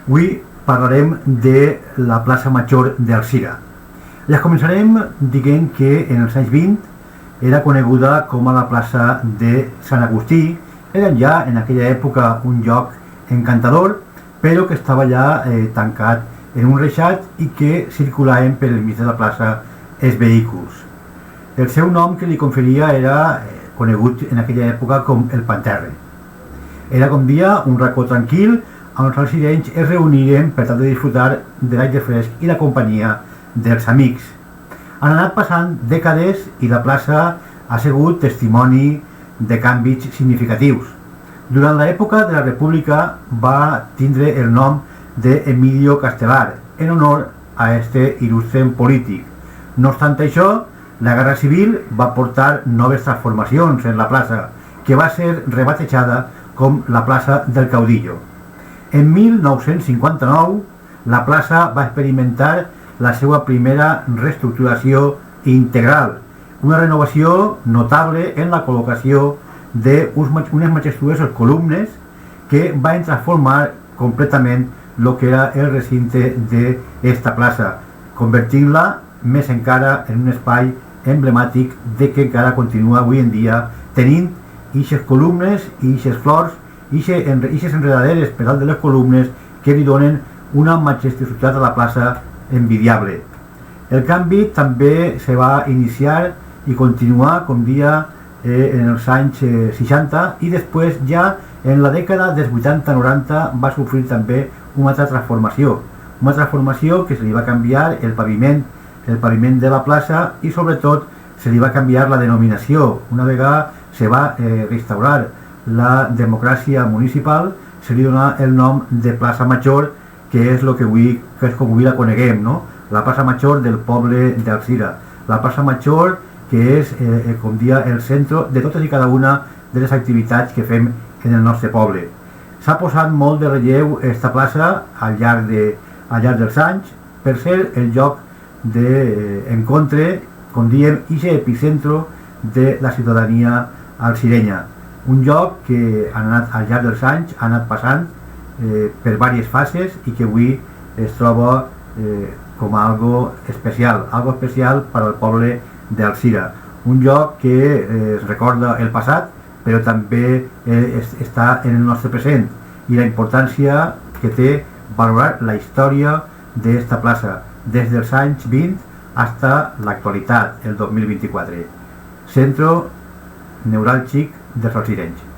Avui parlarem de la plaça Major d'Alzira. Ja començarem dient que en els anys 20 era coneguda com a la plaça de Sant Agustí. Era ja en aquella època un lloc encantador, però que estava ja tancat en un reixat i que circulaven per enmig de la plaça els vehicles. El seu nom que li conferia era conegut en aquella època com el Panterre. Era com dia un racó tranquil on els alzirenys es reuniren per tal de disfrutar de l'aire fresc i la companyia dels amics. Han anat passant dècades i la plaça ha sigut testimoni de canvis significatius. Durant l'època de la República va tindre el nom d'Emilio Castelar, en honor a este il·lustre polític. No obstant això, la Guerra Civil va portar noves transformacions en la plaça, que va ser rebatejada com la plaça del Caudillo. En 1959, la plaça va experimentar la seva primera reestructuració integral, una renovació notable en la col·locació d'unes majestuoses columnes que van transformar completament el que era el recinte d'esta plaça, convertint-la més encara en un espai emblemàtic de que encara continua avui en dia tenint ixes columnes i ixes flors, ixes enredaderes per dalt de les columnes que li donen una majestuositat a la plaça envidiable. El canvi també se va iniciar i continuar com dia en els anys 60 i després ja en la dècada dels 80-90 va sofrir també una altra transformació. Una transformació que se li va canviar el paviment de la plaça i sobretot se li va canviar la denominació. Una vegada se va restaurar la democràcia municipal, se li dona el nom de plaça Major, que és com avui la coneguem, no? La plaça Major del poble d'Alzira. La plaça Major que és, com dia, el centre de totes i cada una de les activitats que fem en el nostre poble. S'ha posat molt de relleu aquesta plaça al llarg dels anys per ser el lloc d'encontre, com diem, i epicentro de la ciutadania alzirenya. Un lloc que al llarg dels anys ha anat passant per diverses fases i que avui es troba com algo especial per al poble d'Alzira. Un lloc que es recorda el passat, però també està en el nostre present i la importància que té valorar la història d'esta plaça des dels anys 20 fins a l'actualitat, el 2024. Centre neuràlgic dels alzirenys.